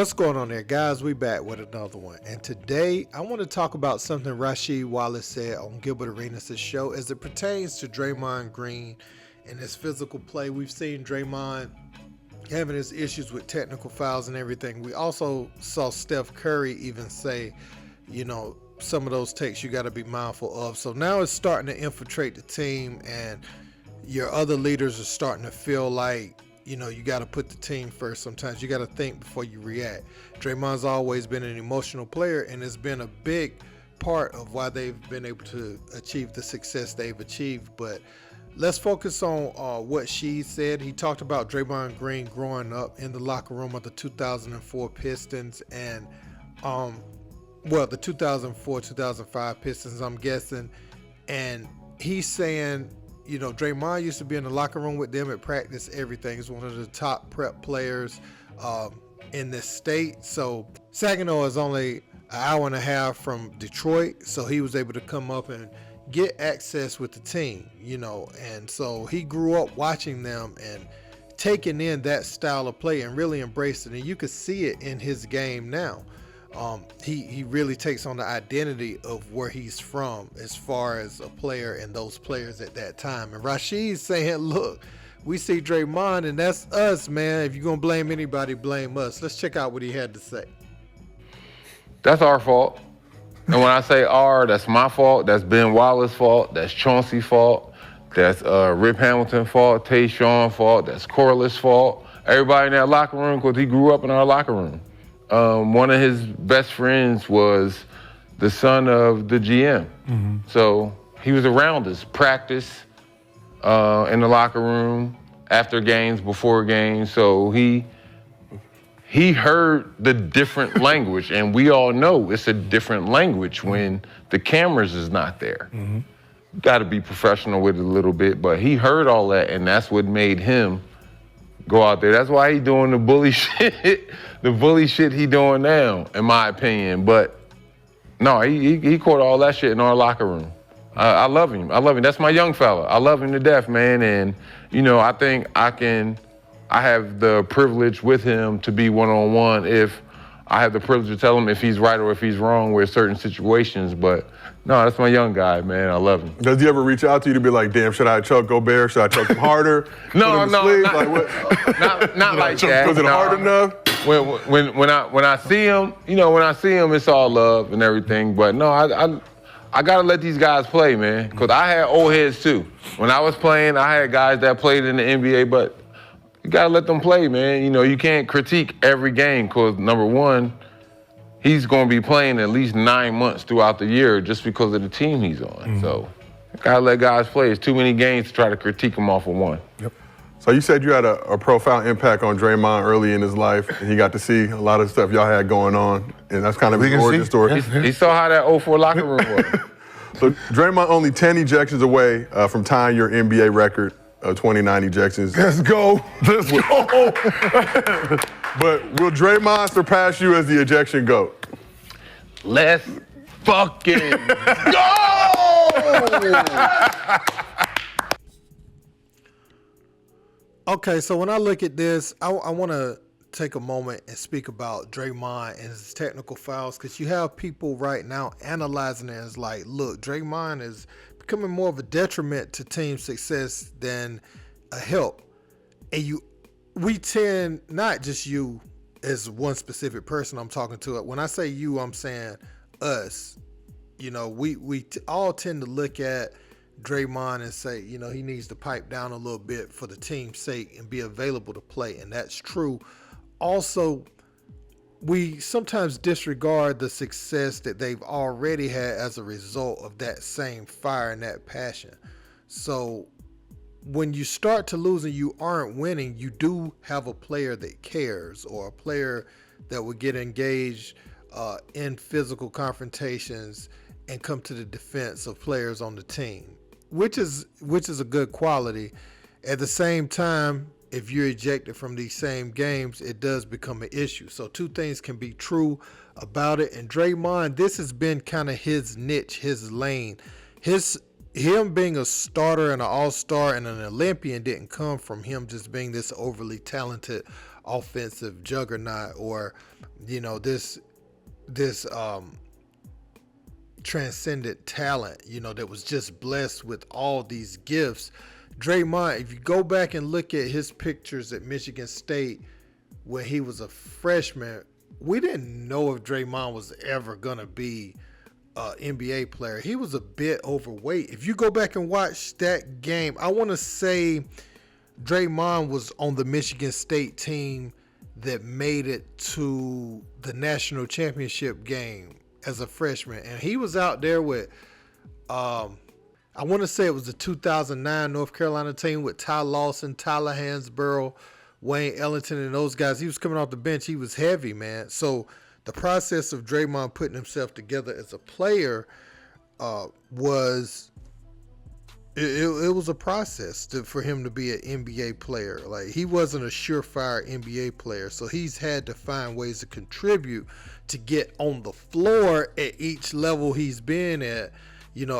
What's going on there, guys? We back with another one. And today, I want to talk about something Rasheed Wallace said on Gilbert Arenas' show as it pertains to Draymond Green and his physical play. We've seen Draymond having his issues with technical fouls and everything. We also saw Steph Curry even say, some of those takes you got to be mindful of. So now it's starting to infiltrate the team, and your other leaders are starting to feel like, you got to put the team first. Sometimes you got to think before you react. Draymond's always been an emotional player, and it's been a big part of why they've been able to achieve the success they've achieved. But let's focus on what she said. He talked about Draymond Green growing up in the locker room of the 2004 Pistons and, the 2004-2005 Pistons, I'm guessing. And he's saying, Draymond used to be in the locker room with them at practice, everything. He's one of the top prep players in this state. So Saginaw is only an hour and a half from Detroit, so he was able to come up and get access with the team, and so he grew up watching them and taking in that style of play and really embraced it. And you could see it in his game now. He really takes on the identity of where he's from as far as a player and those players at that time. And Rasheed's saying, look, we see Draymond, and that's us, man. If you're going to blame anybody, blame us. Let's check out what he had to say. That's our fault. And when I say our, that's my fault. That's Ben Wallace's fault. That's Chauncey's fault. That's Rip Hamilton's fault. Tayshawn's fault. That's Corliss's fault. Everybody in that locker room, because he grew up in our locker room. One of his best friends was the son of the GM. Mm-hmm. So he was around us, practice, in the locker room, after games, before games. So he heard the different language, and we all know it's a different language when the cameras is not there. Mm-hmm. Got to be professional with it a little bit, but he heard all that, and that's what made him go out there. That's why he doing the bully shit, the bully shit he doing now, in my opinion. But no, he caught all that shit in our locker room. I love him. That's my young fella. I love him to death, man. And I think I have the privilege with him to be one-on-one if I have the privilege to tell him if he's right or if he's wrong with certain situations. But no, that's my young guy, man. I love him. Does he ever reach out to you to be like, damn, should I choke Gobert? Should I choke him harder? No, not like that. Was it hard enough? When I see him, it's all love and everything. But no, I gotta let these guys play, man. Because I had old heads too. When I was playing, I had guys that played in the NBA, but you gotta let them play, man. You can't critique every game because, number one, he's gonna be playing at least 9 months throughout the year just because of the team he's on. Mm-hmm. So, gotta let guys play. It's too many games to try to critique him off of one. Yep. So you said you had a profound impact on Draymond early in his life, and he got to see a lot of stuff y'all had going on, and that's kind of his origin story. He saw how that 04 locker room was. So Draymond only 10 ejections away from tying your NBA record of 29 ejections. Let's go. But will Draymond surpass you as the ejection GOAT? Let's fucking go! Okay, so when I look at this, I want to take a moment and speak about Draymond and his technical fouls, because you have people right now analyzing it as like, look, Draymond is becoming more of a detriment to team success than a help. And we tend, not just you as one specific person I'm talking to. When I say you, I'm saying us. We all tend to look at Draymond and say, he needs to pipe down a little bit for the team's sake and be available to play. And that's true. Also, we sometimes disregard the success that they've already had as a result of that same fire and that passion. So when you start to lose and you aren't winning, you do have a player that cares, or a player that will get engaged in physical confrontations and come to the defense of players on the team, which is a good quality. At the same time, if you're ejected from these same games, it does become an issue. So two things can be true about it. And Draymond, this has been kind of his niche, his lane. Him being a starter and an all-star and an Olympian didn't come from him just being this overly talented offensive juggernaut or this transcendent talent, that was just blessed with all these gifts. Draymond, if you go back and look at his pictures at Michigan State when he was a freshman, we didn't know if Draymond was ever going to be an NBA player. He was a bit overweight. If you go back and watch that game, I want to say Draymond was on the Michigan State team that made it to the national championship game as a freshman. And he was out there with, I want to say it was the 2009 North Carolina team with Ty Lawson, Tyler Hansborough, Wayne Ellington, and those guys. He was coming off the bench. He was heavy, man. So the process of Draymond putting himself together as a player was a process for him to be an NBA player. Like, he wasn't a surefire NBA player, so he's had to find ways to contribute to get on the floor at each level he's been at,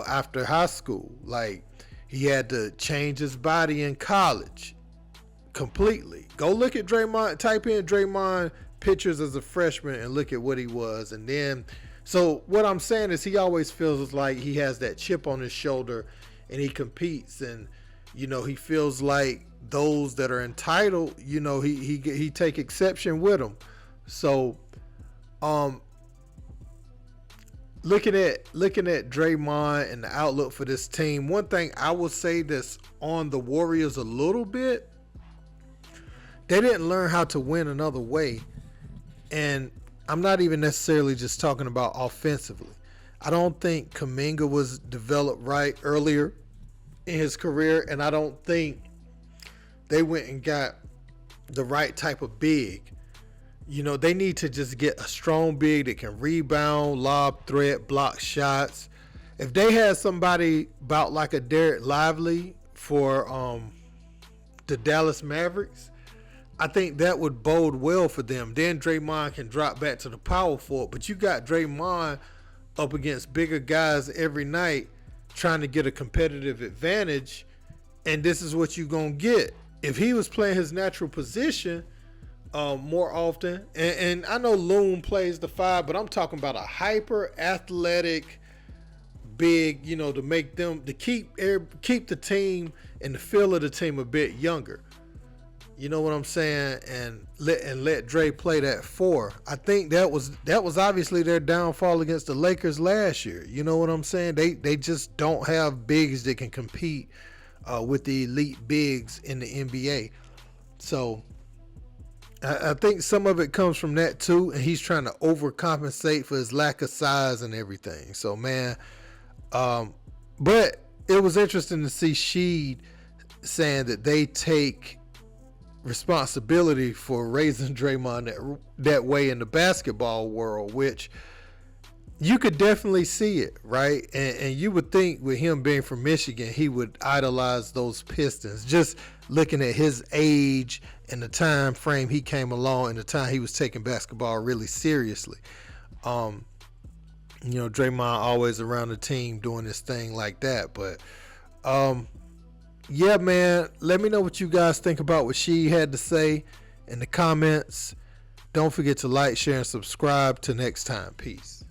after high school. Like, he had to change his body in college completely. Go look at Draymond, type in Draymond pictures as a freshman and look at what he was. And then, so what I'm saying is he always feels like he has that chip on his shoulder and he competes, and he feels like those that are entitled, he take exception with them. So looking at Draymond and the outlook for this team, one thing I would say that's on the Warriors a little bit, they didn't learn how to win another way. And I'm not even necessarily just talking about offensively. I don't think Kuminga was developed right earlier in his career, and I don't think they went and got the right type of big. They need to just get a strong big that can rebound, lob threat, block shots. If they had somebody about like a Derek Lively for the Dallas Mavericks, I think that would bode well for them. Then Draymond can drop back to the power forward. But you got Draymond up against bigger guys every night trying to get a competitive advantage, and this is what you're going to get. If he was playing his natural position more often, and I know Loon plays the 5, but I'm talking about a hyper athletic big, to make them, to keep the team and the feel of the team a bit younger. You know what I'm saying? And let Dre play that 4. I think that was obviously their downfall against the Lakers last year. You know what I'm saying? They just don't have bigs that can compete with the elite bigs in the NBA. So I think some of it comes from that too, and he's trying to overcompensate for his lack of size and everything. So man, but it was interesting to see Sheed saying that they take responsibility for raising Draymond that way in the basketball world, which you could definitely see it, right? And you would think with him being from Michigan, he would idolize those Pistons, just looking at his age and the time frame he came along and the time he was taking basketball really seriously. Draymond always around the team doing this thing like that. But yeah, man, let me know what you guys think about what she had to say in the comments. Don't forget to like, share, and subscribe. Till next time. Peace.